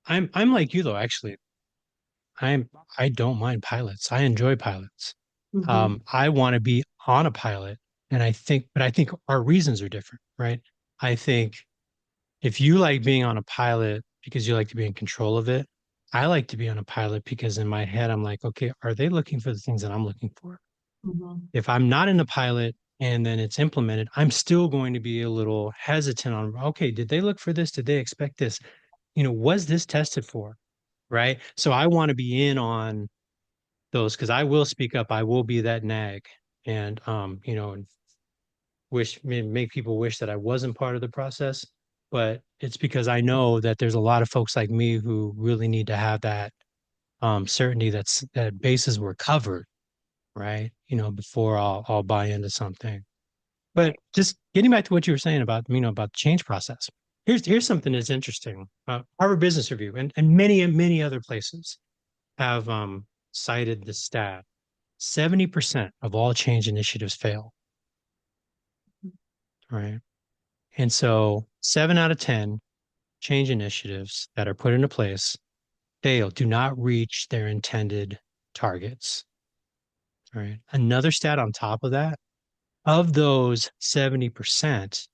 And I'm like you though, actually. I'm I don't mind pilots. I enjoy pilots. Hmm. I want to be on a pilot, and I think our reasons are different, right? I think if you like being on a pilot because you like to be in control of it, I like to be on a pilot because in my head I'm like, okay, are they looking for the things that I'm looking for? Hmm. If I'm not in a pilot and then it's implemented, I'm still going to be a little hesitant on, okay, did they look for this? Did they expect this? Was this tested for? Right. So I want to be in on those because I will speak up. I will be that nag and, and make people wish that I wasn't part of the process. But it's because I know that there's a lot of folks like me who really need to have that certainty that bases were covered, right? Before I'll buy into something. But Right. just getting back to what you were saying about, about the change process. Here's something that's interesting. Harvard Business Review and many other places have cited the stat 70% of all change initiatives fail, right? And so 7 out of 10 change initiatives that are put into place fail, do not reach their intended targets, right? Another stat on top of that, of those 70%,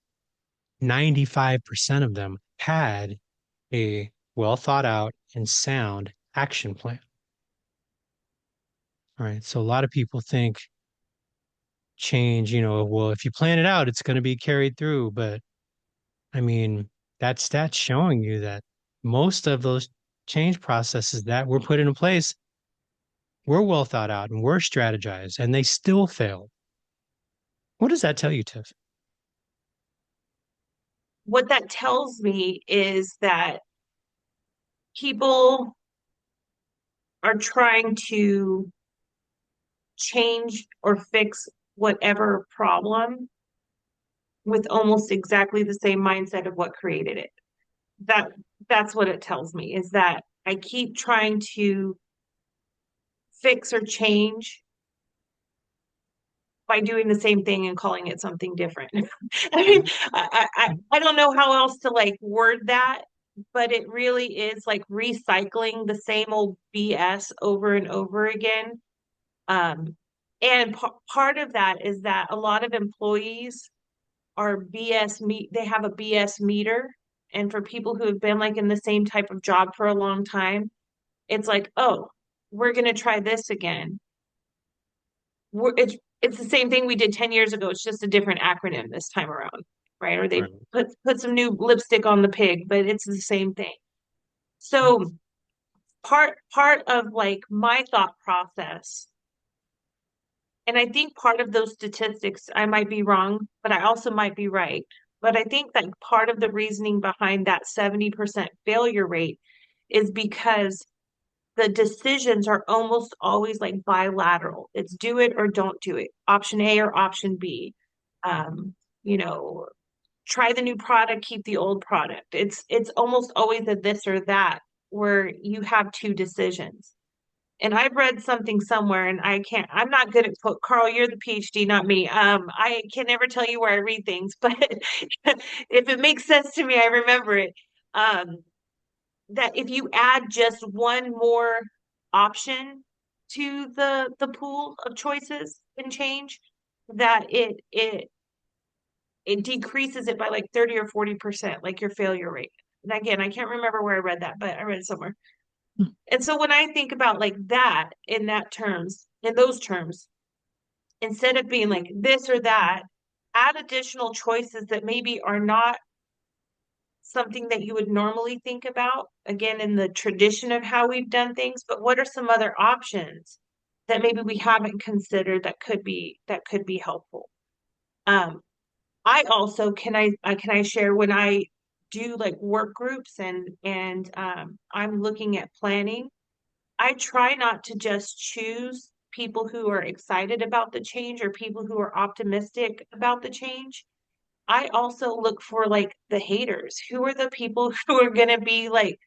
95% of them had a well thought out and sound action plan. All right. So a lot of people think change, well, if you plan it out, it's going to be carried through. But I mean, that stat's showing you that most of those change processes that were put into place were well thought out and were strategized, and they still failed. What does that tell you, Tiff? What that tells me is that people are trying to change or fix whatever problem with almost exactly the same mindset of what created it. That that's what it tells me is that I keep trying to fix or change by doing the same thing and calling it something different. I mean, I don't know how else to like word that, but it really is like recycling the same old BS over and over again. Um, and part of that is that a lot of employees are they have a BS meter. And for people who have been like in the same type of job for a long time, it's like, oh, we're going to try this again. It's the same thing we did 10 years ago. It's just a different acronym this time around, right? Or they Right. put some new lipstick on the pig, but it's the same thing. So part of like my thought process, and I think part of those statistics, I might be wrong, but I also might be right. But I think that part of the reasoning behind that 70% failure rate is because the decisions are almost always like bilateral. It's do it or don't do it, option A or option B. Um, you know, try the new product, keep the old product. It's almost always a this or that where you have two decisions. And I've read something somewhere, and I'm not good at quote. Carl, you're the PhD, not me. I can never tell you where I read things, but if it makes sense to me, I remember it. Um, that if you add just one more option to the pool of choices and change, that it decreases it by like 30 or 40%, like your failure rate. And again, I can't remember where I read that, but I read it somewhere. And so when I think about like that in those terms, instead of being like this or that, add additional choices that maybe are not something that you would normally think about, again, in the tradition of how we've done things, but what are some other options that maybe we haven't considered that could be helpful? Um, I also can I share when I do like work groups and I'm looking at planning, I try not to just choose people who are excited about the change or people who are optimistic about the change. I also look for like the haters. Who are the people who are going to be like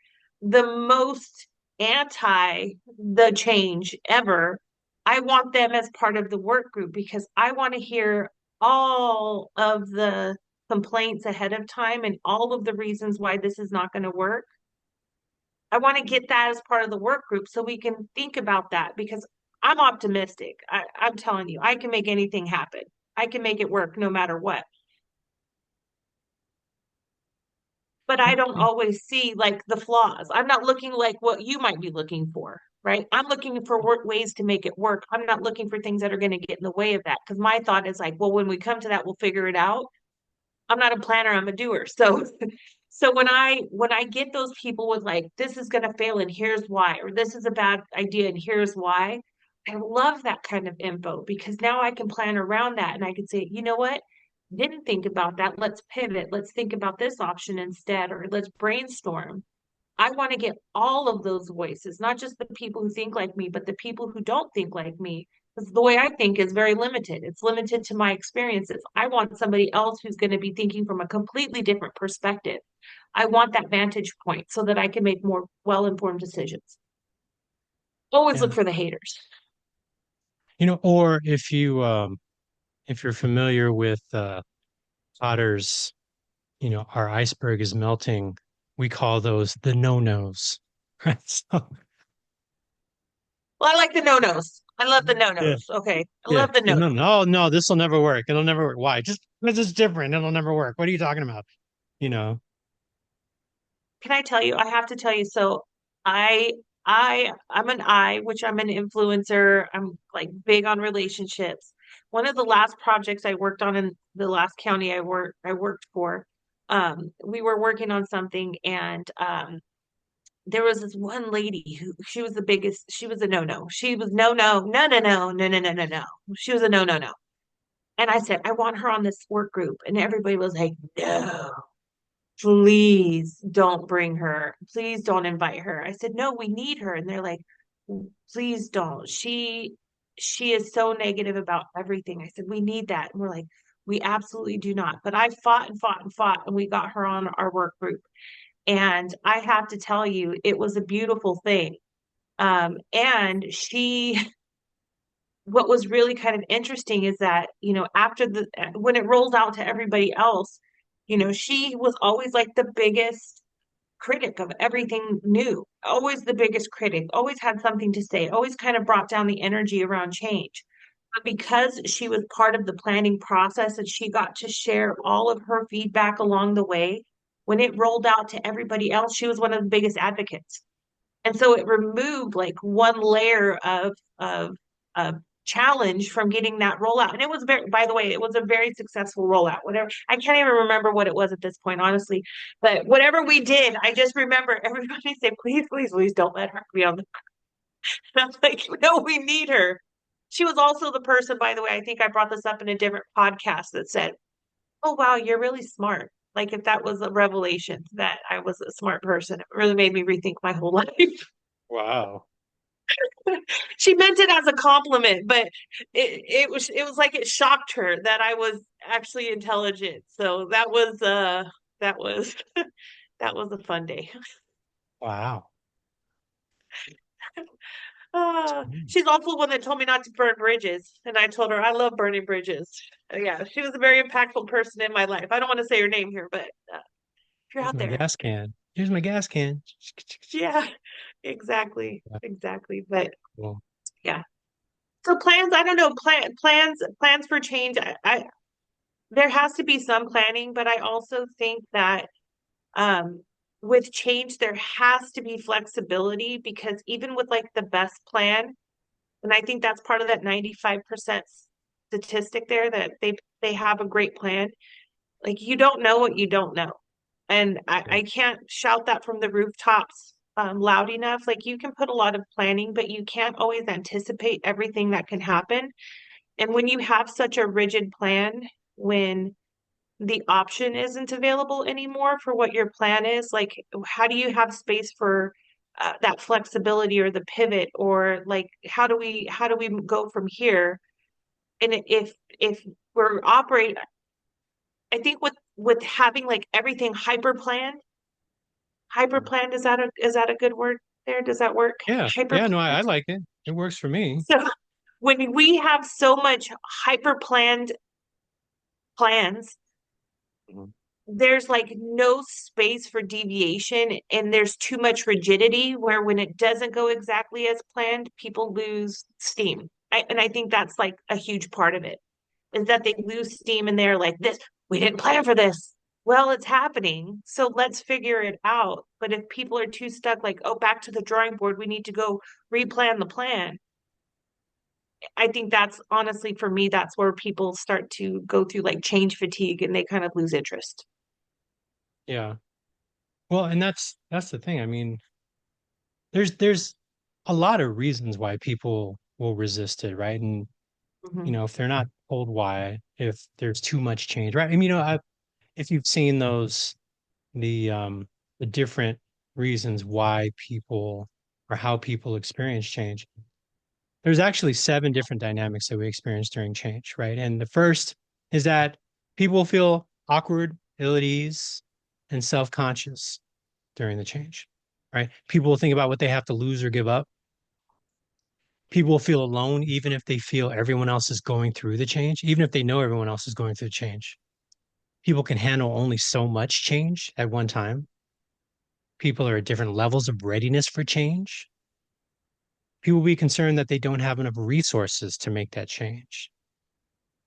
the most anti the change ever? I want them as part of the work group because I want to hear all of complaints ahead of time and all of the reasons why this is not going to work. I want to get that as part of the work group so we can think about that because I'm optimistic. I'm telling you, I can make anything happen. I can make it work no matter what. But I don't Okay. always see like the flaws. I'm not looking like what you might be looking for, right? I'm looking for ways to make it work. I'm not looking for things that are going to get in the way of that because my thought is like, well, when we come to that, we'll figure it out. I'm not a planner, I'm a doer. So so when I get those people with like this is going to fail and here's why or this is a bad idea and here's why, I love that kind of info because now I can plan around that and I can say, you know what? Didn't think about that. Let's pivot. Let's think about this option instead or let's brainstorm. I want to get all of those voices, not just the people who think like me, but the people who don't think like me. Because the way I think is very limited. It's limited to my experiences. I want somebody else who's going to be thinking from a completely different perspective. I want that vantage point so that I can make more well-informed decisions. Always look Yeah. for the haters. Or if you're familiar with Otter's, our iceberg is melting, we call those the no-nos. Right. So Well, I like the no-nos. I love the yeah, no-nos. Okay. I yeah. love the No, no-nos. no, no, this will never work. It'll never work. Why? Just because it's different, it'll never work. What are you talking about? You know? Can I tell you? I have to tell you. So I I'm an I, which I'm an influencer. I'm like big on relationships. One of the last projects I worked on in the last county I worked for, we were working on something and there was this one lady who she was the biggest, she was a no-no. She was no no, no no no, no no no no no. She was a no no no. And I said, I want her on this work group. And everybody was like, no. Please don't bring her. Please don't invite her. I said, no, we need her. And they're like, please don't. She is so negative about everything. I said, we need that. And we're like, we absolutely do not. But I fought and fought and fought, and we got her on our work group. And I have to tell you, it was a beautiful thing. And what was really kind of interesting is that, after when it rolls out to everybody else, she was always like the biggest critic of everything new, always the biggest critic, always had something to say, always kind of brought down the energy around change. But because she was part of the planning process and she got to share all of her feedback along the way, when it rolled out to everybody else, she was one of the biggest advocates. And so it removed like one layer of challenge from getting that rollout. And it was very, by the way, it was a very successful rollout. Whatever, I can't even remember what it was at this point, honestly. But whatever we did, I just remember everybody say, please, please, please don't let her be on the. And I'm like, no, we need her. She was also the person, by the way, I think I brought this up in a different podcast that said, oh, wow, you're really smart. Like if that was a revelation that I was a smart person, it really made me rethink my whole life. Wow. She meant it as a compliment, but it was like it shocked her that I was actually intelligent. So that was that was a fun day. Wow. She's also the one that told me not to burn bridges, and I told her I love burning bridges. Yeah, she was a very impactful person in my life. I don't want to say her name here, but if you're Here's out my there, gas can. Here's my gas can. yeah, exactly, Yeah, exactly. But cool. yeah, so plans. I don't know plans for change. I there has to be some planning, but I also think that um, with change, there has to be flexibility because even with like the best plan, and I think that's part of that 95% statistic there that they have a great plan. Like you don't know what you don't know. And Yeah. I can't shout that from the rooftops loud enough. Like you can put a lot of planning, but you can't always anticipate everything that can happen. And when you have such a rigid plan, when the option isn't available anymore for what your plan is, like how do you have space for that flexibility or the pivot or like how do we go from here? And if we're operating, I think with having like everything hyper planned, is that a good word there? Does that work? Yeah. Hyper Yeah. No, I planned. like it. It works for me. So when we have so much hyper planned plans, Mhm. there's like no space for deviation and there's too much rigidity where when it doesn't go exactly as planned, people lose steam. And I think that's like a huge part of it is that they lose steam and they're like, this, we didn't plan for this. Well, it's happening. So let's figure it out. But if people are too stuck, like, oh, back to the drawing board, we need to go replan the plan. I think that's honestly for me, that's where people start to go through like change fatigue and they kind of lose interest. Yeah. Well, and that's the thing. I mean, there's a lot of reasons why people will resist it, right? And Hmm. if they're not told why, if there's too much change, right? I mean, if you've seen those the um the different reasons why people or how people experience change, there's actually seven different dynamics that we experience during change, right? And the first is that people feel awkward, ill at ease, and self-conscious during the change, right? People will think about what they have to lose or give up. People will feel alone, even if they feel everyone else is going through the change, even if they know everyone else is going through the change. People can handle only so much change at one time. People are at different levels of readiness for change. People will be concerned that they don't have enough resources to make that change.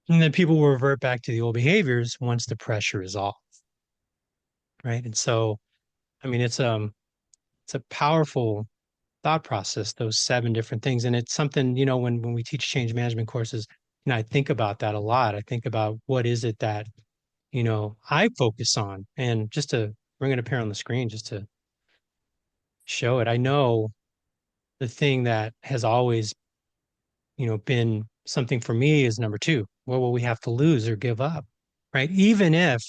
And then people will revert back to the old behaviors once the pressure is off, right? And so, I mean, it's a powerful thought process, those seven different things. And it's something, when we teach change management courses, I think about that a lot. I think about what is it that, I focus on. And just to bring it up here on the screen, just to show it, I know the thing that has always, been something for me is number two. What will we have to lose or give up? Right? Even if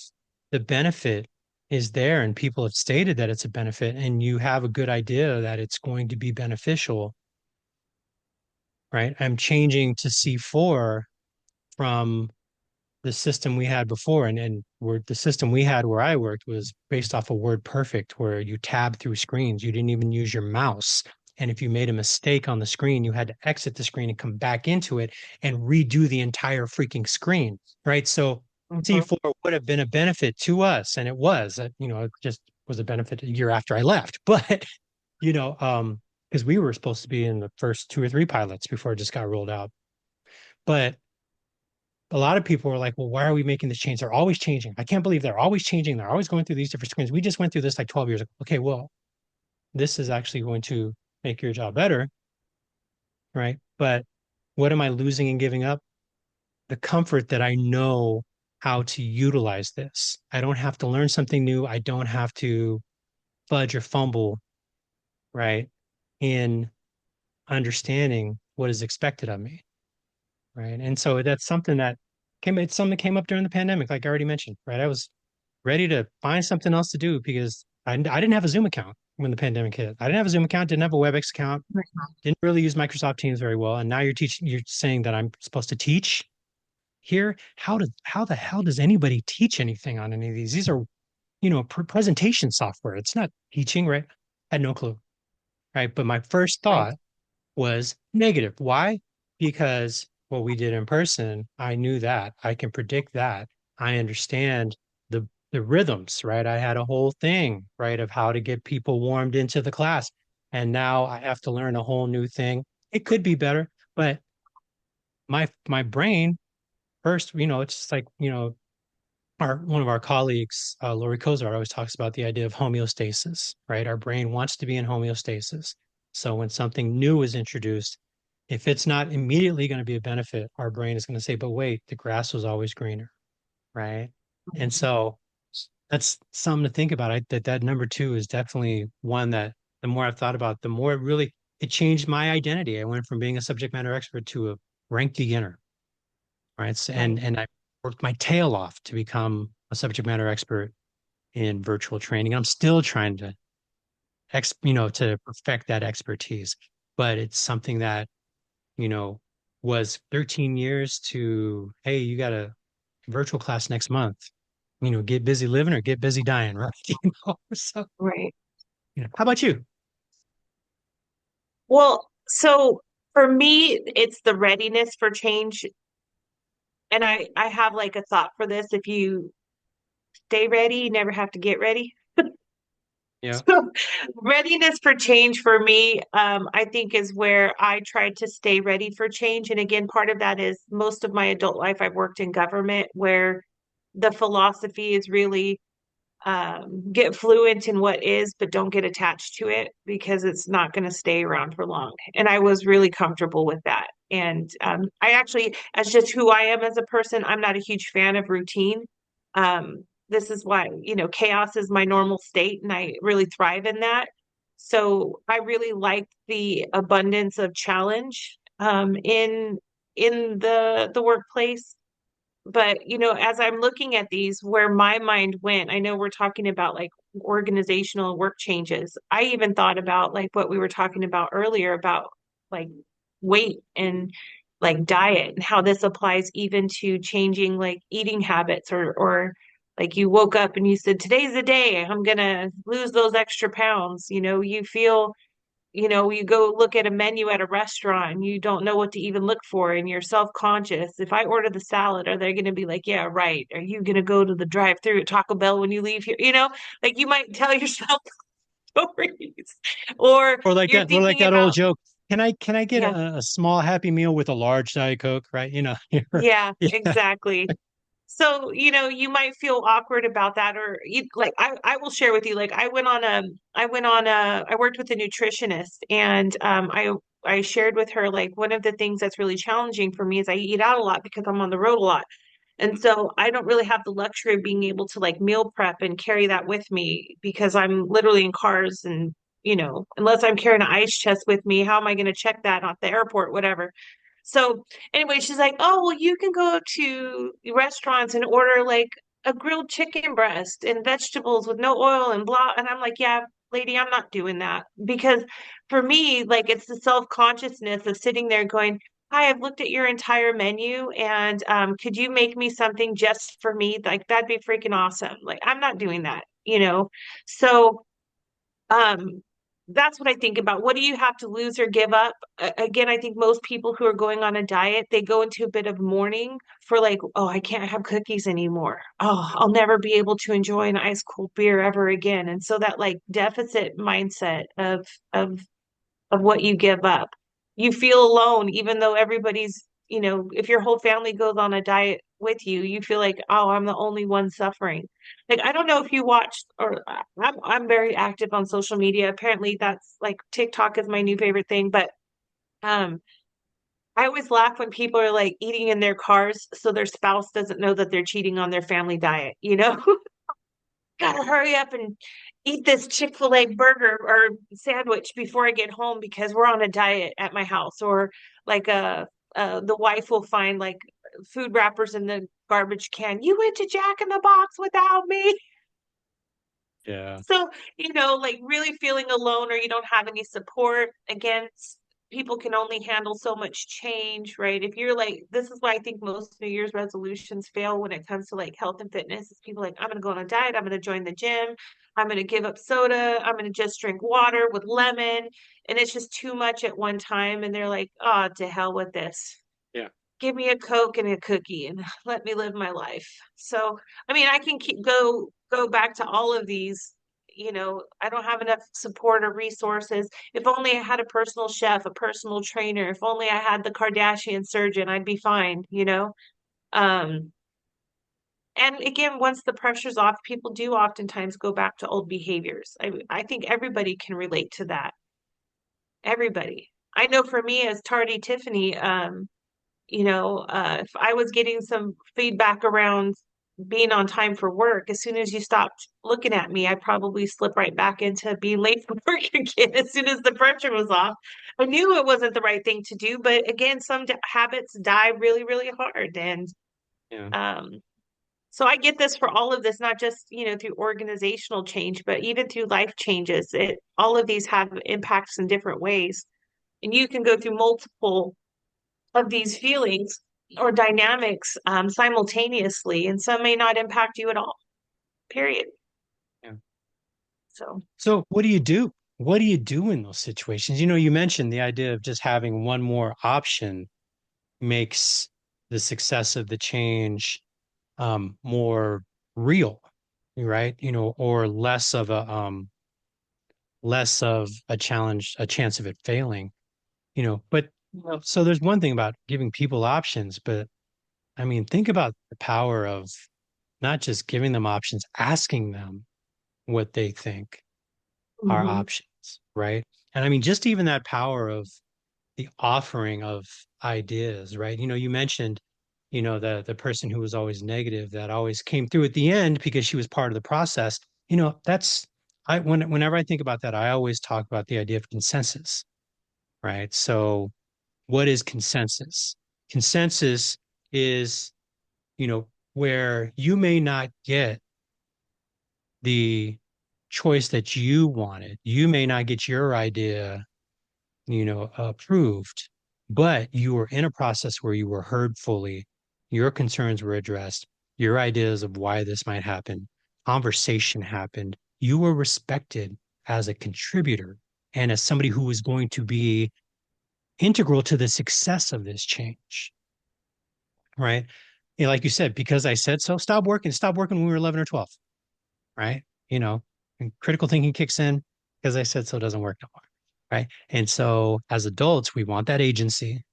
the benefit is there and people have stated that it's a benefit and you have a good idea that it's going to be beneficial, right? I'm changing to C4 from the system we had before. And where the system we had where I worked was based off of Word Perfect, where you tab through screens. You didn't even use your mouse. And if you made a mistake on the screen, you had to exit the screen and come back into it and redo the entire freaking screen, right? So Hmm. C4 would have been a benefit to us, and it was. It just was a benefit a year after I left. But you know, because we were supposed to be in the first two or three pilots before it just got rolled out. But a lot of people were like, well, why are we making this change? They're always changing. I can't believe they're always changing. They're always going through these different screens. We just went through this like 12 years ago. Okay, well, this is actually going to make your job better, right? But what am I losing and giving up? The comfort that I know how to utilize this. I don't have to learn something new. I don't have to fudge or fumble, right? In understanding what is expected of me. Right. And so that's something that it's something that came up during the pandemic, like I already mentioned, right? I was ready to find something else to do because I didn't have a Zoom account when the pandemic hit. I didn't have a Zoom account, didn't have a WebEx account, didn't really use Microsoft Teams very well. And now you're saying that I'm supposed to teach here. How the hell does anybody teach anything on any of these? These are, presentation software. It's not teaching, right? I had no clue. Right. But my first Right. thought was negative. Why? Because what we did in person, I knew that. I can predict that. I understand the rhythms, right? I had a whole thing, right, of how to get people warmed into the class. And now I have to learn a whole new thing. It could be better, but my brain first, it's just like, our one of our colleagues, Lori Kozar, always talks about the idea of homeostasis, right? Our brain wants to be in homeostasis. So when something new is introduced, if it's not immediately going to be a benefit, our brain is going to say, but wait, the grass was always greener, right? And so that's something to think about. That number two is definitely one that the more I've thought about, the more it changed my identity. I went from being a subject matter expert to a ranked beginner, right? Right. And I worked my tail off to become a subject matter expert in virtual training. I'm still trying to to perfect that expertise, but it's something that, you know, was 13 years to, hey, you got a virtual class next month. Get busy living or get busy dying, right? So, Right. how about you? Well, so for me, it's the readiness for change. And I have like a thought for this. If you stay ready, you never have to get ready. Yeah. So readiness for change for me, I think is where I try to stay ready for change. And again, part of that is most of my adult life I've worked in government where the philosophy is really get fluent in what is, but don't get attached to it because it's not going to stay around for long. And I was really comfortable with that. And I actually, as just who I am as a person, I'm not a huge fan of routine. This is why, chaos is my normal state and I really thrive in that. So I really like the abundance of challenge in the workplace. But, as I'm looking at these, where my mind went, I know we're talking about like organizational work changes. I even thought about like what we were talking about earlier about like weight and like diet and how this applies even to changing like eating habits or like you woke up and you said, today's the day I'm gonna lose those extra pounds. You feel you go look at a menu at a restaurant and you don't know what to even look for and you're self-conscious. If I order the salad, are they going to be like, yeah, right? Are you going to go to the drive-through at Taco Bell when you leave here? Like you might tell yourself stories or you're Or like thinking that old about, joke. Can I get yeah, a small Happy Meal with a large Diet Coke? Right? yeah, Yeah. exactly. So, you might feel awkward about that or like I will share with you like I worked with a nutritionist and I shared with her like one of the things that's really challenging for me is I eat out a lot because I'm on the road a lot. And so I don't really have the luxury of being able to like meal prep and carry that with me because I'm literally in cars and unless I'm carrying an ice chest with me, how am I going to check that at the airport, whatever. So anyway, she's like, "Oh, well, you can go to restaurants and order like a grilled chicken breast and vegetables with no oil and blah." And I'm like, "Yeah, lady, I'm not doing that." Because for me, like it's the self-consciousness of sitting there going, "Hi, I've looked at your entire menu and could you make me something just for me? Like that'd be freaking awesome." Like I'm not doing that. So um, that's what I think about. What do you have to lose or give up? Again, I think most people who are going on a diet, they go into a bit of mourning for like, oh, I can't have cookies anymore. Oh, I'll never be able to enjoy an ice cold beer ever again. And so that like deficit mindset of of what you give up. You feel alone, even though if your whole family goes on a diet with you, you feel like, oh, I'm the only one suffering. Like, I don't know if you watched, or I'm very active on social media. Apparently, that's like TikTok is my new favorite thing. But um, I always laugh when people are like eating in their cars so their spouse doesn't know that they're cheating on their family diet, you know? Gotta hurry up and eat this Chick-fil-A burger or sandwich before I get home because we're on a diet at my house. Or like the wife will find like food wrappers in the garbage can. You went to Jack in the Box without me. Yeah. So, like really feeling alone or you don't have any support. Again, people can only handle so much change, right? If you're like, this is why I think most New Year's resolutions fail when it comes to like health and fitness. Is people like, I'm going to go on a diet. I'm going to join the gym. I'm going to give up soda. I'm going to just drink water with lemon. And it's just too much at one time. And they're like, oh, to hell with this. Yeah. Give me a Coke and a cookie and let me live my life. So, I mean, I can go back to all of these. I don't have enough support or resources. If only I had a personal chef, a personal trainer, if only I had the Kardashian surgeon, I'd be fine. Um, and again, once the pressure's off, people do oftentimes go back to old behaviors. I think everybody can relate to that. Everybody. I know for me as Tardy Tiffany, if I was getting some feedback around being on time for work, as soon as you stopped looking at me, I probably slip right back into being late for work again as soon as the pressure was off. I knew it wasn't the right thing to do, but again, some habits die really, really hard. And Yeah. um, so I get this for all of this, not just, through organizational change, but even through life changes. All of these have impacts in different ways. And you can go through multiple of these feelings or dynamics simultaneously, and some may not impact you at all, period. Yeah. So, So what do you do? What do you do in those situations? You mentioned the idea of just having one more option makes the success of the change more real. right? Or less of a challenge, a chance of it failing, but so there's one thing about giving people options, but I mean, think about the power of not just giving them options, asking them what they think are Hmm. options, right? And I mean, just even that power of the offering of ideas, right? You mentioned, the person who was always negative that always came through at the end because she was part of the process. That's whenever I think about that, I always talk about the idea of consensus, right? So what is consensus? Consensus is, where you may not get the choice that you wanted. You may not get your idea, approved, but you were in a process where you were heard fully. Your concerns were addressed. Your ideas of why this might happen, conversation happened. You were respected as a contributor and as somebody who was going to be integral to the success of this change, right? Like you said, because I said so, stop working when we were 11 or 12, right? And critical thinking kicks in because I said so doesn't work no more, right? And so as adults, we want that agency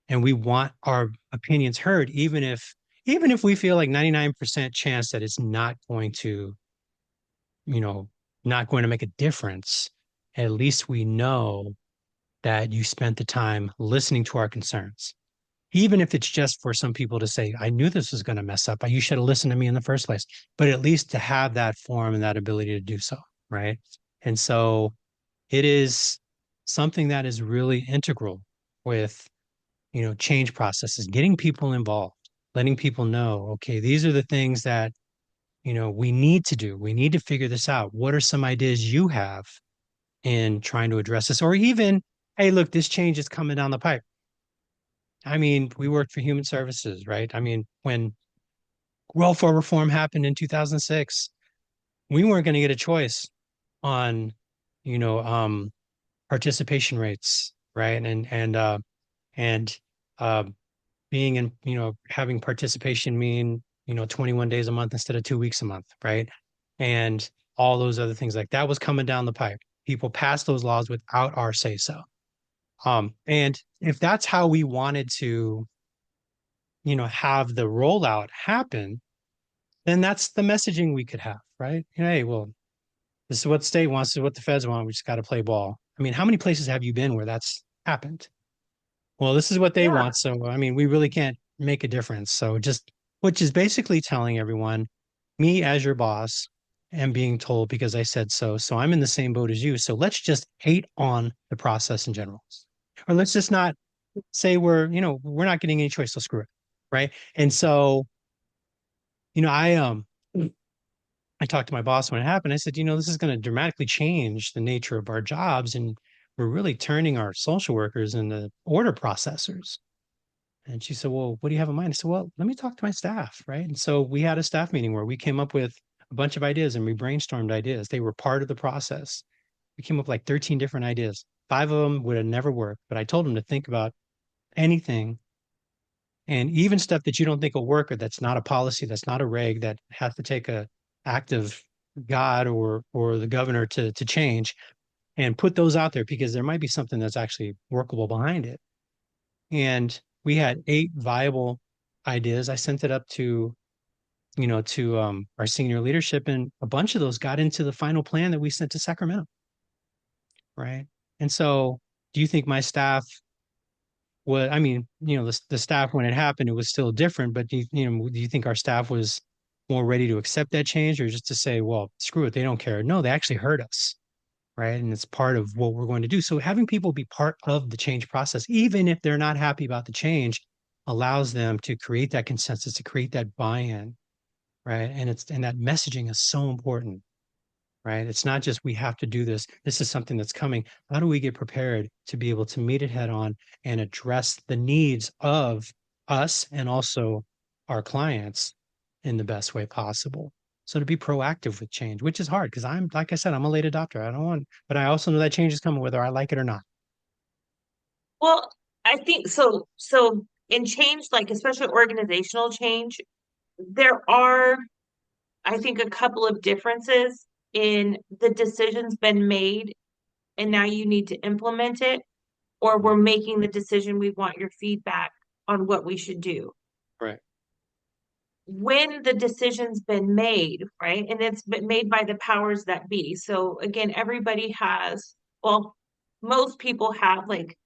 and we want our opinions heard, even if we feel like 99% chance that it's you know, not going to make a difference. At least we know that you spent the time listening to our concerns. Even if it's just for some people to say, I knew this was going to mess up. You should have listened to me in the first place. But at least to have that form and that ability to do so. Right. And so it is something that is really integral with, change processes, getting people involved, letting people know, okay, these are the things that, we need to do. We need to figure this out. What are some ideas you have in trying to address this? Or even, hey, look, this change is coming down the pipe. I mean, we worked for human services, right? I mean, when welfare reform happened in 2006, we weren't going to get a choice on, you know, um, participation rates, right? And uh, being in, having participation mean, 21 days a month instead of 2 weeks a month, right? And all those other things like that was coming down the pipe. People passed those laws without our say so. And if that's how we wanted to, have the rollout happen, then that's the messaging we could have, right? Hey, well, this is what the state wants, this is what the feds want. We just got to play ball. I mean, how many places have you been where that's happened? Well, this is what they Yeah. want. So, I mean, we really can't make a difference. So, which is basically telling everyone, me as your boss am being told because I said so. So, I'm in the same boat as you. So, let's just hate on the process in general. Or let's just not say we're not getting any choice. So, screw it. Right. And so, I talked to my boss when it happened. I said, this is going to dramatically change the nature of our jobs. And we're really turning our social workers into order processors. And she said, well, what do you have in mind? I said, well, let me talk to my staff. Right. And so we had a staff meeting where we came up with a bunch of ideas and we brainstormed ideas. They were part of the process. We came up with like 13 different ideas. Five of them would have never worked, but I told them to think about anything and even stuff that you don't think will work or that's not a policy, that's not a reg, that has to take a act of God or the governor to change and put those out there because there might be something that's actually workable behind it. And we had 8 viable ideas. I sent it up to our senior leadership, and a bunch of those got into the final plan that we sent to Sacramento, right? And so, do you think my staff I mean, the staff when it happened, it was still different, but do you think our staff was more ready to accept that change or just to say, well, screw it, they don't care? No, they actually heard us, right? And it's part of what we're going to do. So having people be part of the change process, even if they're not happy about the change, allows them to create that consensus, to create that buy-in, right? And that messaging is so important, right? It's not just we have to do this. This is something that's coming. How do we get prepared to be able to meet it head on and address the needs of us and also our clients in the best way possible? So to be proactive with change, which is hard because like I said, I'm a late adopter. I don't want, but I also know that change is coming whether I like it or not. Well, I think so. So in change, like especially organizational change, there are I think a couple of differences in the decision's been made and now you need to implement it, or we're making the decision, we want your feedback on what we should do. Right. When the decision's been made, right? And it's been made by the powers that be. So again, everybody has, well, most people have like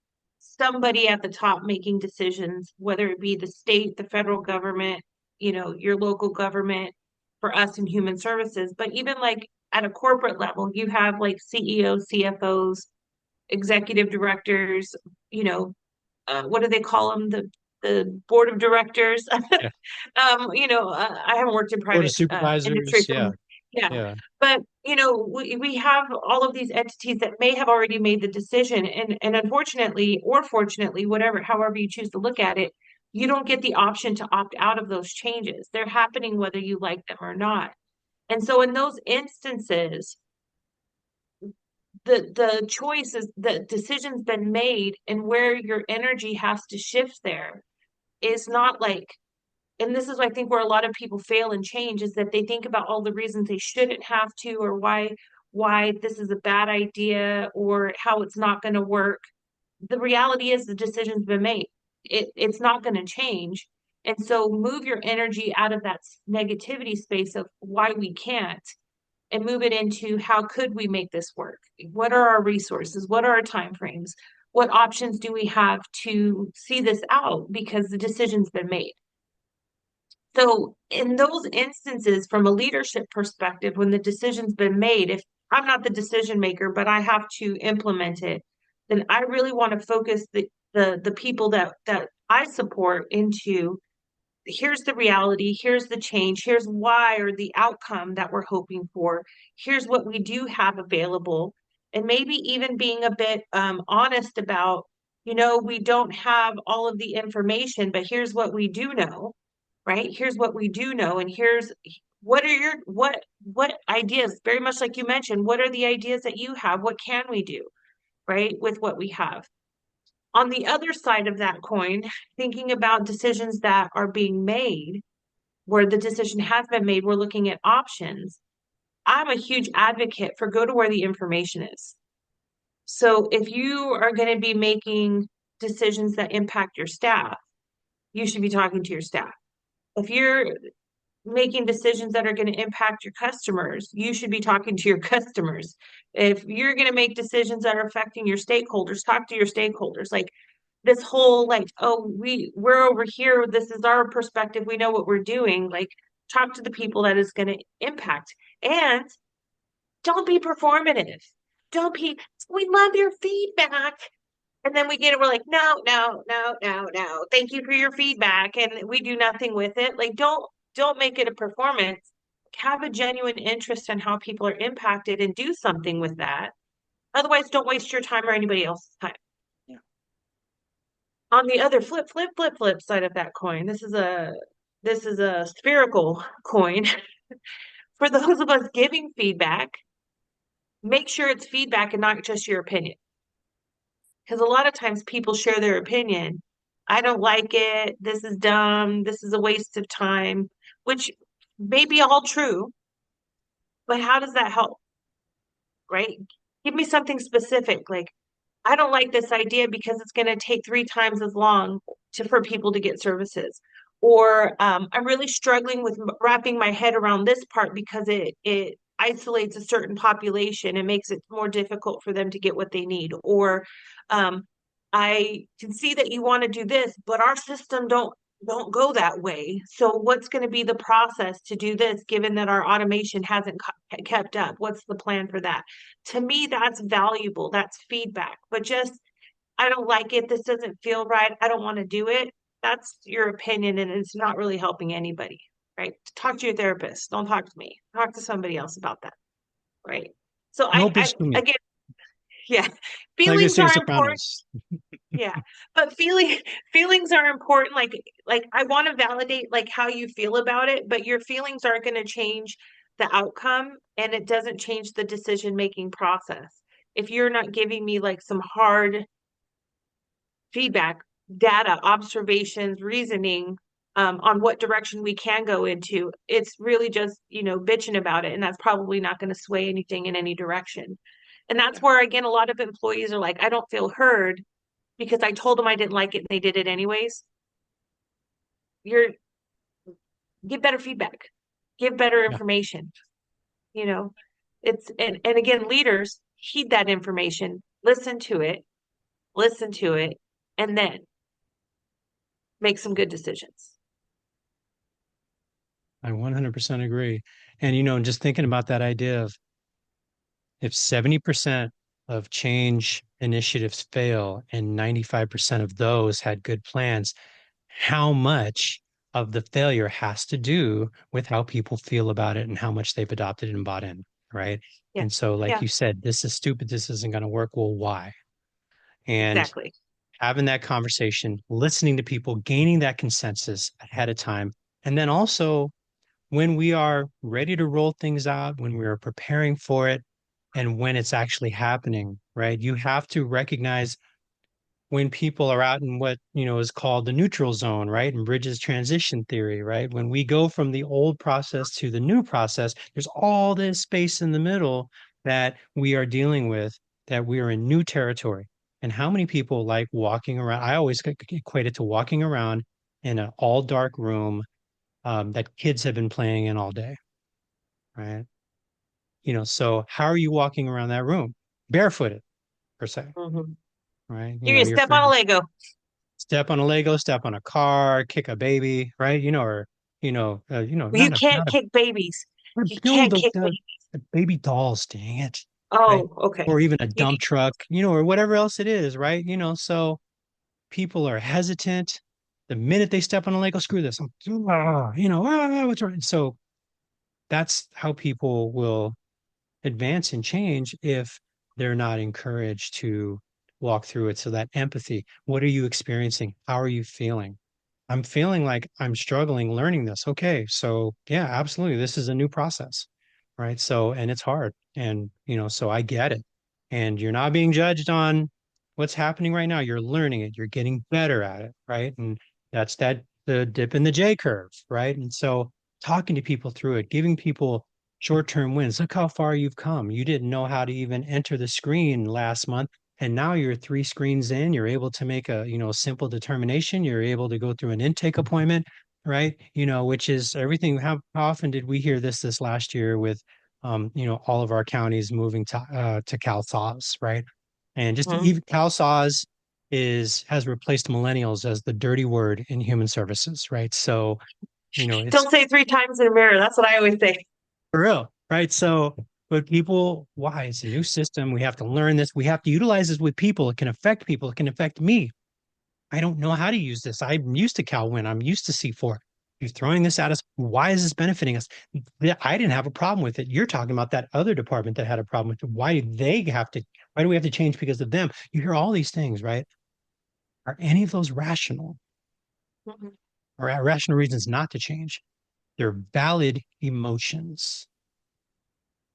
somebody at the top making decisions, whether it be the state, the federal government, your local government for us in human services. But even like at a corporate level, you have like CEOs, CFOs, executive directors, you know, what do they call them? The board of directors. Yeah. I haven't worked in Board of private industry supervisors. for, Yeah. yeah, Yeah. but we have all of these entities that may have already made the decision, and unfortunately or fortunately, whatever, however you choose to look at it, you don't get the option to opt out of those changes. They're happening whether you like them or not. And so in those instances, the choice is the decision's been made, and where your energy has to shift there is not like, and this is I think where a lot of people fail and change, is that they think about all the reasons they shouldn't have to, or why this is a bad idea, or how it's not going to work. The reality is the decision's been made. It's not going to change. And so move your energy out of that negativity space of why we can't, and move it into how could we make this work? What are our resources? What are our time frames? What options do we have to see this out, because the decision's been made? So in those instances, from a leadership perspective, when the decision's been made, if I'm not the decision maker, but I have to implement it, then I really want to focus the people that I support into, here's the reality, here's the change, here's why, or the outcome that we're hoping for, here's what we do have available, and maybe even being a bit honest about, we don't have all of the information, but here's what we do know, right? Here's what we do know, and here's what ideas, very much like you mentioned, what are the ideas that you have? What can we do, right, with what we have? On the other side of that coin, thinking about decisions that are being made, where the decision has been made, we're looking at options. I'm a huge advocate for go to where the information is. So if you are going to be making decisions that impact your staff, you should be talking to your staff. If you're making decisions that are going to impact your customers, you should be talking to your customers. If you're going to make decisions that are affecting your stakeholders, talk to your stakeholders. Like this whole like, oh, we're over here, this is our perspective, we know what we're doing. Like, talk to the people that is going to impact. And don't be performative. Don't be, we love your feedback. And then we get it, we're like, no, no, no, no, no. Thank you for your feedback. And we do nothing with it. Like, don't make it a performance. Have a genuine interest in how people are impacted and do something with that. Otherwise, don't waste your time or anybody else's time. Yeah. On the other flip side of that coin, this is a spherical coin. For those of us giving feedback, make sure it's feedback and not just your opinion. Because a lot of times people share their opinion. I don't like it. This is dumb. This is a waste of time, which may be all true, but how does that help? Right? Give me something specific. Like, I don't like this idea because it's going to take 3 times as long for people to get services. Or I'm really struggling with wrapping my head around this part because it isolates a certain population and makes it more difficult for them to get what they need. Or um, I can see that you want to do this, but our system don't go that way. So what's going to be the process to do this, given that our automation hasn't kept up? What's the plan for that? To me, that's valuable. That's feedback. But just, I don't like it. This doesn't feel right. I don't want to do it. That's your opinion, and it's not really helping anybody, right? Talk to your therapist. Don't talk to me. Talk to somebody else about that, right? So No I bitch to me. again, yeah, Like they feelings say in are important. Sopranos. Yeah. But feelings are important. Like I want to validate like how you feel about it, but your feelings aren't going to change the outcome, and it doesn't change the decision making process. If you're not giving me like some hard feedback, data, observations, reasoning, on what direction we can go into. It's really just, bitching about it. And that's probably not going to sway anything in any direction. And that's where, again, a lot of employees are like, I don't feel heard because I told them I didn't like it and they did it anyways. You're Give better feedback, give better Yeah, information, you know. And again, leaders heed that information, listen to it, and then make some good decisions. I 100% agree. And, just thinking about that idea of if 70% of change initiatives fail and 95% of those had good plans, how much of the failure has to do with how people feel about it and how much they've adopted and bought in, right? Yeah. And so, like Yeah, you said, this is stupid, this isn't going to work. Well, why? And exactly. having that conversation, listening to people, gaining that consensus ahead of time, and then also when we are ready to roll things out, when we are preparing for it, and when it's actually happening, right? You have to recognize when people are out in what, is called the neutral zone, right? And Bridges transition theory, right? When we go from the old process to the new process, there's all this space in the middle that we are dealing with, that we are in new territory. And how many people like walking around? I always equate it to walking around in an all dark room that kids have been playing in all day, right? So how are you walking around that room? Barefooted, per se, Hmm. right? You're gonna You're step on a afraid Lego. step on a Lego, step on a car, kick a baby, right? Or You not a can't kick babies. or, You can't kick babies. the baby dolls, dang it, right? Oh, okay. Or even a You dump truck, or whatever else it is, right? So people are hesitant. The minute they step on a Lego, screw this. What's right? So that's how people will advance and change if they're not encouraged to walk through it. So that empathy, what are you experiencing? How are you feeling? I'm feeling like I'm struggling learning this. Okay. So yeah, absolutely. This is a new process. Right. So, and it's hard. And, so I get it. And you're not being judged on what's happening right now. You're learning it. You're getting better at it. Right. And that's the dip in the J curve. Right. And so talking to people through it, giving people short-term wins. Look how far you've come. You didn't know how to even enter the screen last month. And now you're three screens in, you're able to make a, simple determination. You're able to go through an intake appointment, right? Which is everything. How often did we hear this last year with, all of our counties moving to CalSAWS, right? And just Mhm. even CalSAWS has replaced millennials as the dirty word in human services, right? So, it's Don't say it 3 times in a mirror. That's what I always say. for real, right? So, but people, why? It's a new system. We have to learn this. We have to utilize this with people. It can affect people. It can affect me. I don't know how to use this. I'm used to CalWin. I'm used to C4. You're throwing this at us. Why is this benefiting us? Yeah, I didn't have a problem with it. You're talking about that other department that had a problem with it. Why do we have to change because of them? You hear all these things, right? Are any of those rational Mhm. or rational reasons not to change? They're valid emotions.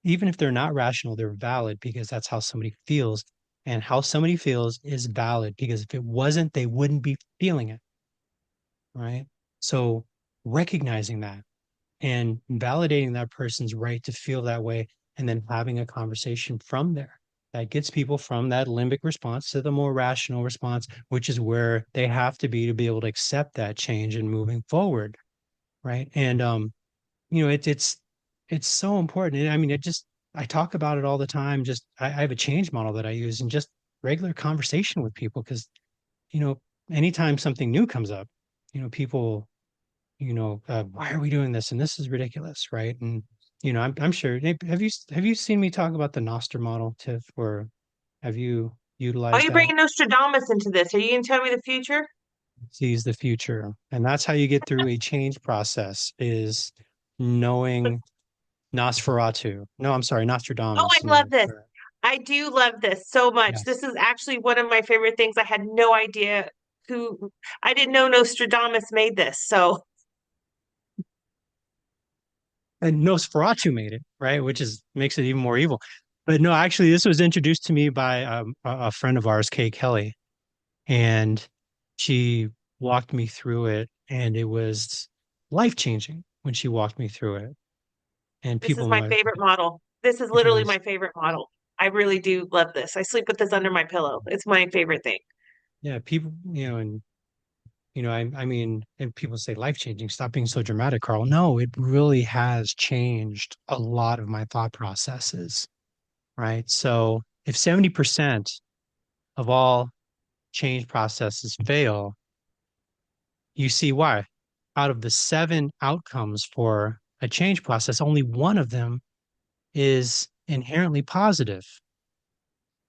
Even if they're not rational, they're valid because that's how somebody feels. And how somebody feels is valid because if it wasn't, they wouldn't be feeling it. Right. So recognizing that and validating that person's right to feel that way and then having a conversation from there that gets people from that limbic response to the more rational response, which is where they have to be able to accept that change and moving forward. Right. And it's so important. And I mean, I talk about it all the time. Just I have a change model that I use and just regular conversation with people because you know anytime something new comes up, people why are we doing this and this is ridiculous, right? And I'm sure. Have you seen me talk about the Noster model, Tiff, or have you Are utilized you that? bringing Nostradamus into this? Are you going to tell me the future? Sees the future, and that's how you get through a change process is knowing Nosferatu. No, I'm sorry, Oh, Nostradamus. I love this. I do love this so much. Yes. This is actually one of my favorite things. I had no idea who, I didn't know Nostradamus made this. So, And Nosferatu made it, right? Which is makes it even more evil. But no, actually, this was introduced to me by a friend of ours, Kay Kelly, and she walked me through it, and it was life changing when she walked me through it. And This is people my might, favorite model. This is it literally is, my favorite model. I really do love this. I sleep with this under my pillow. It's my favorite thing. yeah, people, and I mean, and people say life changing. Stop being so dramatic, Carl. No, it really has changed a lot of my thought processes, right? So if 70% of all change processes fail, you see why. Out of the seven outcomes for a change process, only one of them is inherently positive,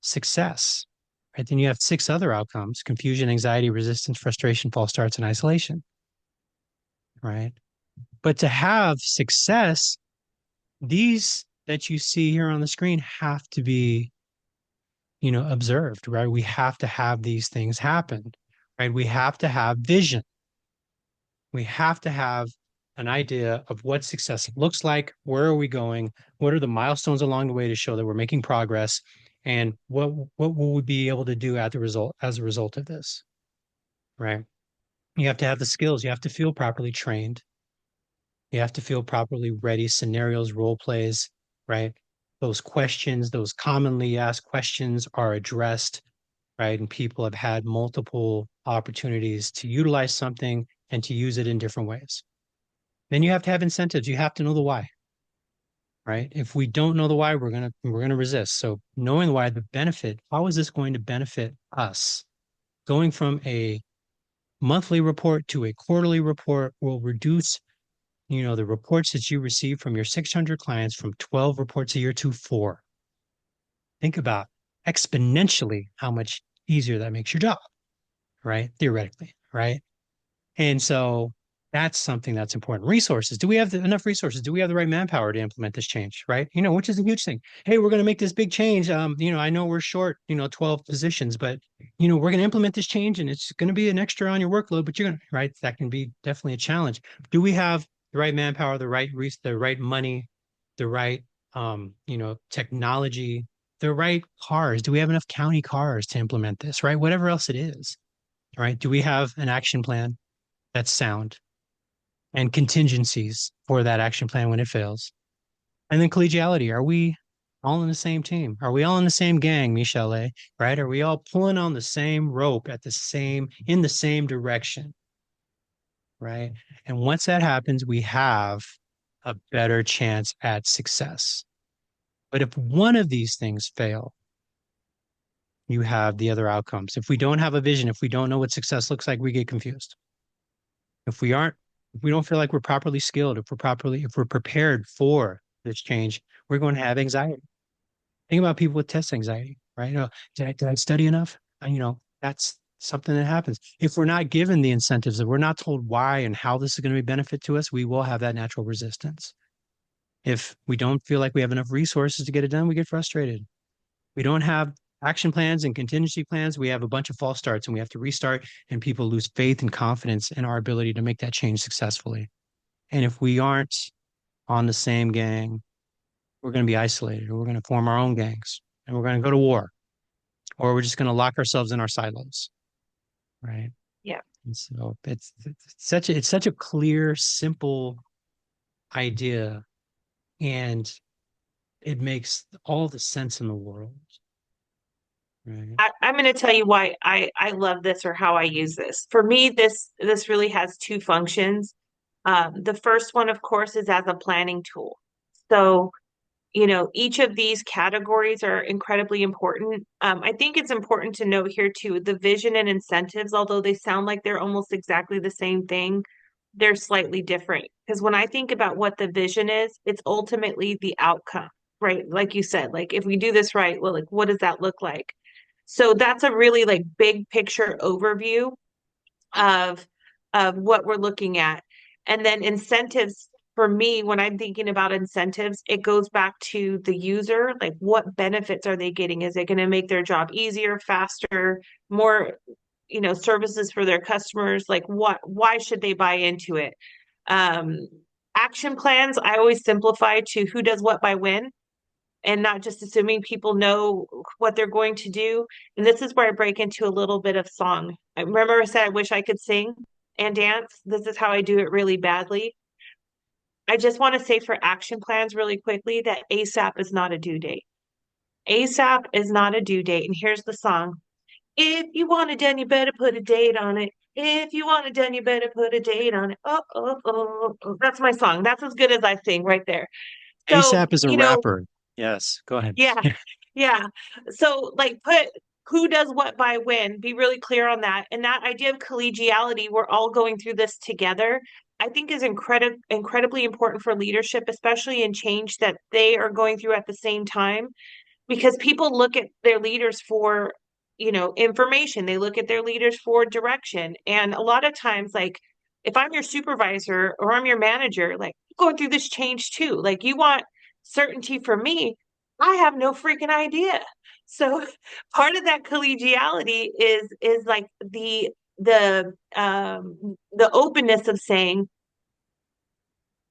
success. Right? Then you have six other outcomes: confusion, anxiety, resistance, frustration, false starts, and isolation. Right. But to have success, these that you see here on the screen have to be, observed, right? We have to have these things happen, right? We have to have vision. We have to have an idea of what success looks like. Where are we going? What are the milestones along the way to show that we're making progress? And what will we be able to do as a result of this, right? You have to have the skills. You have to feel properly trained. You have to feel properly ready. Scenarios, role plays, right? Those questions, those commonly asked questions are addressed, right? And people have had multiple opportunities to utilize something and to use it in different ways. Then you have to have incentives. You have to know the why, right? If we don't know the why, we're gonna resist. So knowing the why, the benefit, how is this going to benefit us? Going from a monthly report to a quarterly report will reduce, the reports that you receive from your 600 clients from 12 reports a year to four. Think about exponentially how much easier that makes your job, right? Theoretically, right? And so that's something that's important. Resources. Do we have enough resources? Do we have the right manpower to implement this change? Right. Which is a huge thing. Hey, we're going to make this big change. I know we're short, 12 positions, but we're going to implement this change and it's going to be an extra on your workload, but you're going to, right. That can be definitely a challenge. Do we have the right manpower, the right money, the right, technology, the right cars? Do we have enough county cars to implement this? Right. Whatever else it is. Right. Do we have an action plan that's sound and contingencies for that action plan when it fails? And then collegiality. Are we all in the same team? Are we all in the same gang, Michele? Right? Are we all pulling on the same rope in the same direction? Right. And once that happens, we have a better chance at success. But if one of these things fail, you have the other outcomes. If we don't have a vision, if we don't know what success looks like, we get confused. If we aren't, if we don't feel like we're properly skilled, if we're prepared for this change, we're going to have anxiety. Think about people with test anxiety, right? Did I study enough? That's something that happens. If we're not given the incentives, if we're not told why and how this is going to be benefit to us, we will have that natural resistance. If we don't feel like we have enough resources to get it done, we get frustrated. We don't have action plans and contingency plans. We have a bunch of false starts and we have to restart, and people lose faith and confidence in our ability to make that change successfully. And if we aren't on the same gang, we're going to be isolated, or we're going to form our own gangs and we're going to go to war, or we're just going to lock ourselves in our silos. Right. Yeah. And so it's such a clear, simple idea, and it makes all the sense in the world. Right. I'm going to tell you why I love this or how I use this. For me, this really has two functions. The first one, of course, is as a planning tool. So, each of these categories are incredibly important. I think it's important to note here too, the vision and incentives, although they sound like they're almost exactly the same thing, they're slightly different. Because when I think about what the vision is, it's ultimately the outcome, right? Like you said, like if we do this right, well, like what does that look like? So that's a really like big picture overview of what we're looking at. And then incentives for me, when I'm thinking about incentives, it goes back to the user, like what benefits are they getting? Is it going to make their job easier, faster, more, services for their customers? Like why should they buy into it? Um, Action plans, I always simplify to who does what by when. and not just assuming people know what they're going to do. And this is where I break into a little bit of song. I remember I said I wish I could sing and dance. This is how I do it really badly. I just want to say for action plans really quickly that ASAP is not a due date. ASAP is not a due date. And here's the song. If you want it done, you better put a date on it. If you want it done, you better put a date on it. Oh, oh, oh, oh. That's my song. That's as good as I sing right there. So, ASAP is a rapper. Yes, go ahead. yeah, yeah. So, like, put who does what by when, be really clear on that. And that idea of collegiality, we're all going through this together, I think is incredibly important for leadership, especially in change that they are going through at the same time because people look at their leaders for, information. They look at their leaders for direction. And a lot of times, like, if I'm your supervisor or I'm your manager, like, I'm going through this change too. Like, you want certainty from me. I have no freaking idea. So part of that collegiality is like the openness of saying,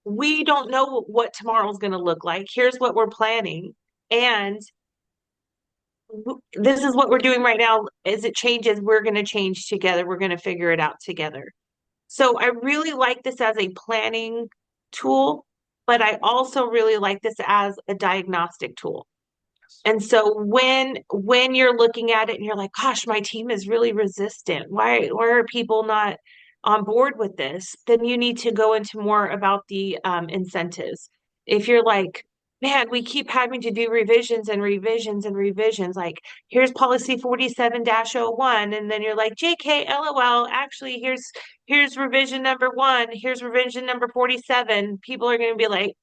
we don't know what tomorrow's going to look like. Here's what we're planning. And this is what we're doing right now. As it changes, we're going to change together. We're going to figure it out together. So I really like this as a planning tool, but I also really like this as a diagnostic tool. And so when you're looking at it and you're like, gosh, my team is really resistant. Why are people not on board with this? Then you need to go into more about the incentives. If you're like, man, we keep having to do revisions and revisions and revisions, like here's policy 47-01, and then you're like, JK, LOL, actually here's revision number one, here's revision number 47. People are gonna be like,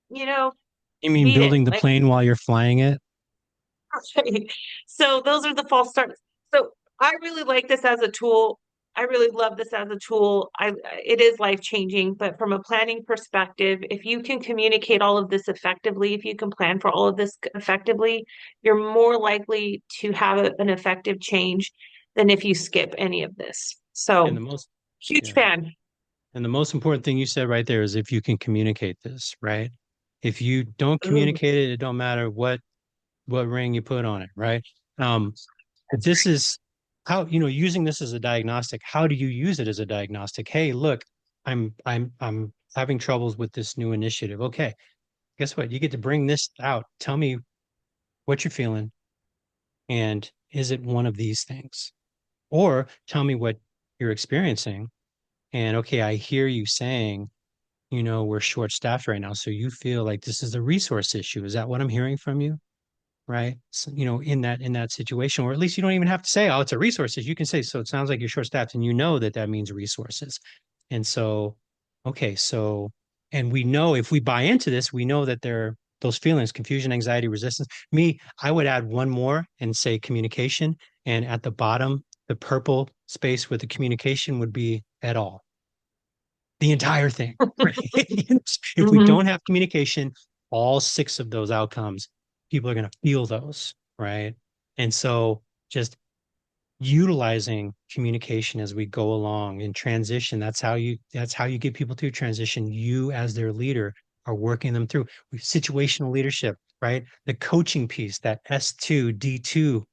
you know, You mean beat it. building the Like plane while you're flying it? Right. So those are the false starts. So I really like this as a tool. I really love this as a tool. It is life changing, but from a planning perspective, if you can communicate all of this effectively, if you can plan for all of this effectively, you're more likely to have an effective change than if you skip any of this. And So the most, huge yeah. fan. And the most important thing you said right there is if you can communicate this, right? If you don't Ooh, communicate it, it don't matter what ring you put on it, right? Um, but this is how, using this as a diagnostic, how do you use it as a diagnostic? Hey, look, I'm having troubles with this new initiative. Okay, guess what? You get to bring this out. Tell me what you're feeling, and is it one of these things? Or tell me what you're experiencing. And okay, I hear you saying, we're short staffed right now. So you feel like this is a resource issue. Is that what I'm hearing from you? Right. So, in that situation, or at least you don't even have to say, oh, it's a resources. You can say, so it sounds like you're short staffed, and that means resources. And so, okay, so, and we know if we buy into this, we know that there are those feelings, confusion, anxiety, resistance. Me, I would add one more and say communication. And at the bottom, the purple space with the communication would be at all, the entire thing. Right? If we hmm don't have communication, all six of those outcomes, people are going to feel those, right? And so just utilizing communication as we go along in transition, that's how you get people through transition. You as their leader are working them through situational leadership, right? The coaching piece, that S2, D2,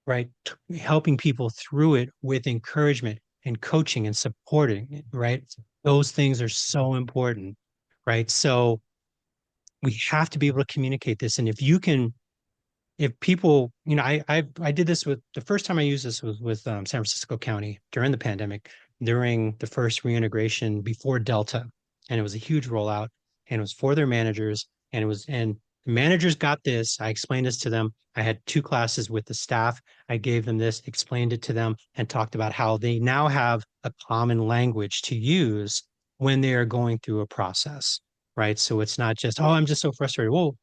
right? Helping people through it with encouragement and coaching and supporting, right? Those things are so important, right? So we have to be able to communicate this. And if people, I did this with the first time I used this was with San Francisco County during the pandemic, during the first reintegration before Delta, and it was a huge rollout, and it was for their managers, and the managers got this. I explained this to them. I had two classes with the staff. I gave them this, explained it to them, and talked about how they now have a common language to use when they are going through a process, right? So it's not just, oh, I'm just so frustrated. Well,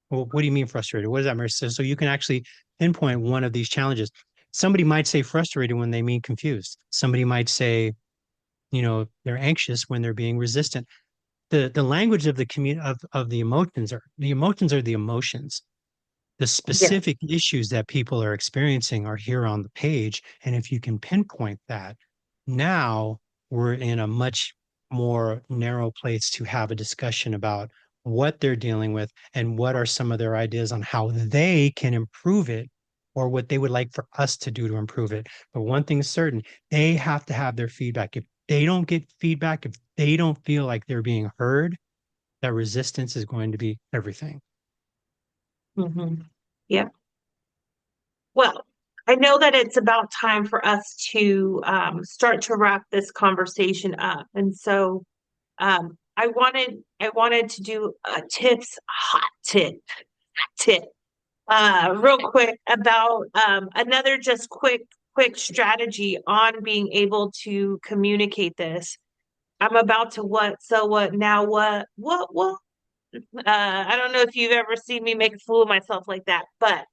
what do you mean frustrated? What does that mean? So you can actually pinpoint one of these challenges. Somebody might say frustrated when they mean confused. Somebody might say, they're anxious when they're being resistant. The language of the emotions are the emotions. The Yeah. specific issues that people are experiencing are here on the page. And if you can pinpoint that, now we're in a much more narrow place to have a discussion about what they're dealing with, and what are some of their ideas on how they can improve it or what they would like for us to do to improve it. But one thing is certain, they have to have their feedback. If they don't get feedback, if they don't feel like they're being heard, that resistance is going to be everything. Hmm. Yeah. Well, I know that it's about time for us to start to wrap this conversation up. And so I wanted to do a hot tip, real quick about another just quick strategy on being able to communicate this. I'm about to what, so what, now what? I don't know if you've ever seen me make a fool of myself like that, but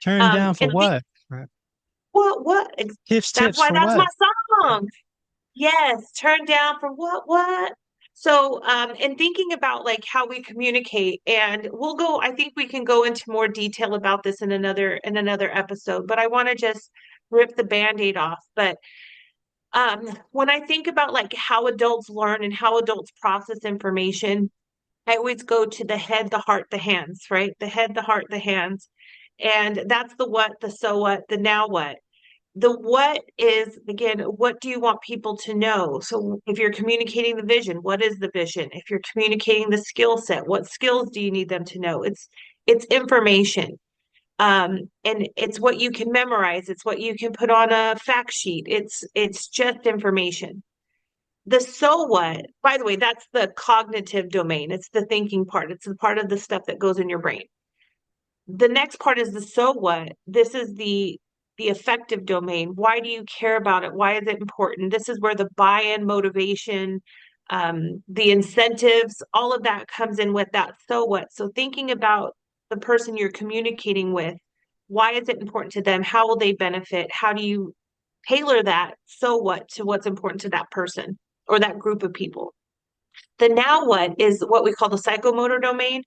Turn down for and think what? Right. what? That's Tips why for that's my what? song. Yes, turn down for what? So, in thinking about like how we communicate, and I think we can go into more detail about this in another episode, but I want to just rip the Band-Aid off. But when I think about like how adults learn and how adults process information, I always go to the head, the heart, the hands, right? The head, the heart, the hands. And that's the what, the so what, the now what. The what is, again, what do you want people to know? So if you're communicating the vision, what is the vision? If you're communicating the skill set, what skills do you need them to know? It's information. And it's what you can memorize. It's what you can put on a fact sheet. It's just information. The so what, by the way, that's the cognitive domain. It's the thinking part. It's the part of the stuff that goes in your brain. The next part is the so what. This is the affective domain. Why do you care about it? Why is it important? This is where the buy-in, motivation, the incentives, all of that comes in with that so what. So thinking about the person you're communicating with, why is it important to them? How will they benefit? How do you tailor that so what to what's important to that person or that group of people? The now what is what we call the psychomotor domain.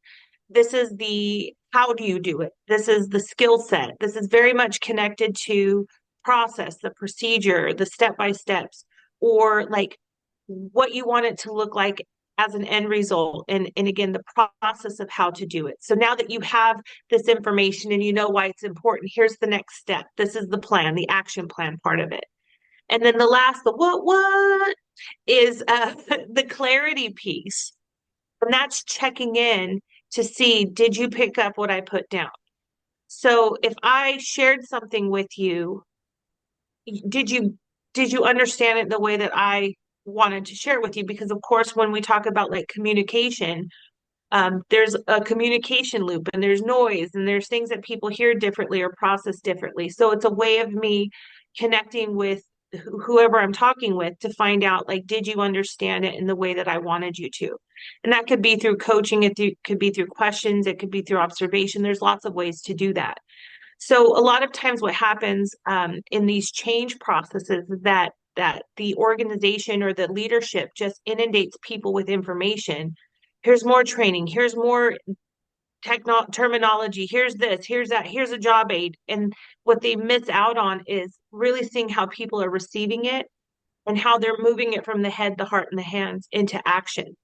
This is the how do you do it? This is the skill set. This is very much connected to process, the procedure, the step by steps, or like what you want it to look like as an end result. And again, the process of how to do it. So now that you have this information and you know why it's important, here's the next step. This is the plan, the action plan part of it. And then the last, the what is the clarity piece. And that's checking in to see, did you pick up what I put down? So if I shared something with you, did you did you understand it the way that I wanted to share it with you? Because of course, when we talk about like communication, there's a communication loop and there's noise and there's things that people hear differently or process differently. So it's a way of me connecting with whoever I'm talking with to find out like, did you understand it in the way that I wanted you to? And that could be through coaching, could be through questions, it could be through observation. There's lots of ways to do that. So a lot of times what happens in these change processes is that the organization or the leadership just inundates people with information. Here's more training, here's more terminology, here's this, here's that, here's a job aid. And what they miss out on is really seeing how people are receiving it and how they're moving it from the head, the heart, and the hands into action.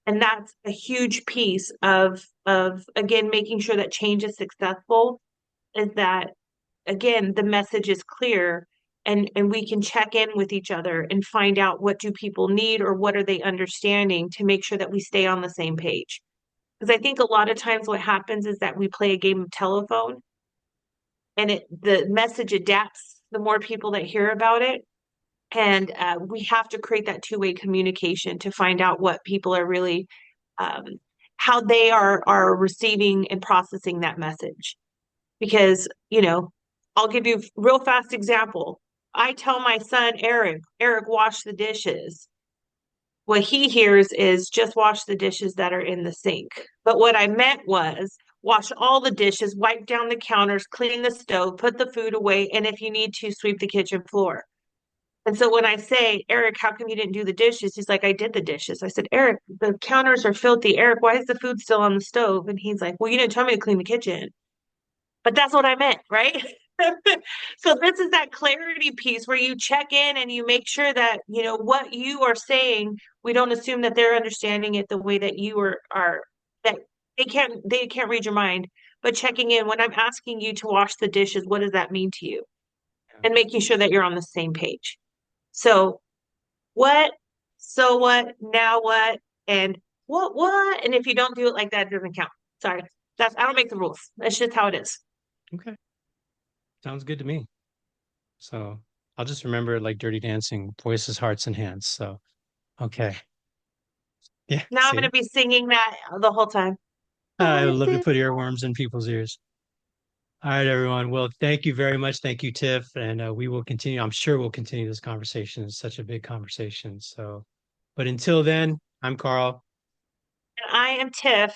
And that's a huge piece of again making sure that change is successful is that again the message is clear and we can check in with each other and find out what do people need or what are they understanding to make sure that we stay on the same page. Because I think a lot of times what happens is that we play a game of telephone and the message adapts the more people that hear about it. And we have to create that two-way communication to find out what people are really, um, how they are receiving and processing that message. Because, I'll give you a real fast example. I tell my son, Eric, wash the dishes. What he hears is just wash the dishes that are in the sink. But what I meant was wash all the dishes, wipe down the counters, clean the stove, put the food away, and if you need to, sweep the kitchen floor. And so when I say, Eric, how come you didn't do the dishes? He's like, I did the dishes. I said, Eric, the counters are filthy. Eric, why is the food still on the stove? And he's like, well, you didn't tell me to clean the kitchen. But that's what I meant, right? So this is that clarity piece where you check in and you make sure that, what you are saying, we don't assume that they're understanding it the way that you are that they can't read your mind, but checking in when I'm asking you to wash the dishes, what does that mean to you? Yeah. And making sure that you're on the same page. So what? So what? Now what? And what? And if you don't do it like that, it doesn't count. Sorry. I don't make the rules. That's just how it is. Okay. Sounds good to me. So I'll just remember it like Dirty Dancing, voices, hearts, and hands. So, okay. Yeah. Now I'm gonna See, be singing that the whole time. I would love to Voices. put earworms in people's ears. All right, everyone. Well, thank you very much. Thank you, Tiff. And we will continue. I'm sure we'll continue this conversation. It's such a big conversation. So, but until then, I'm Carl And I am Tiff,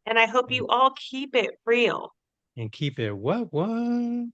and I hope and, you all keep it real. and keep it what? What?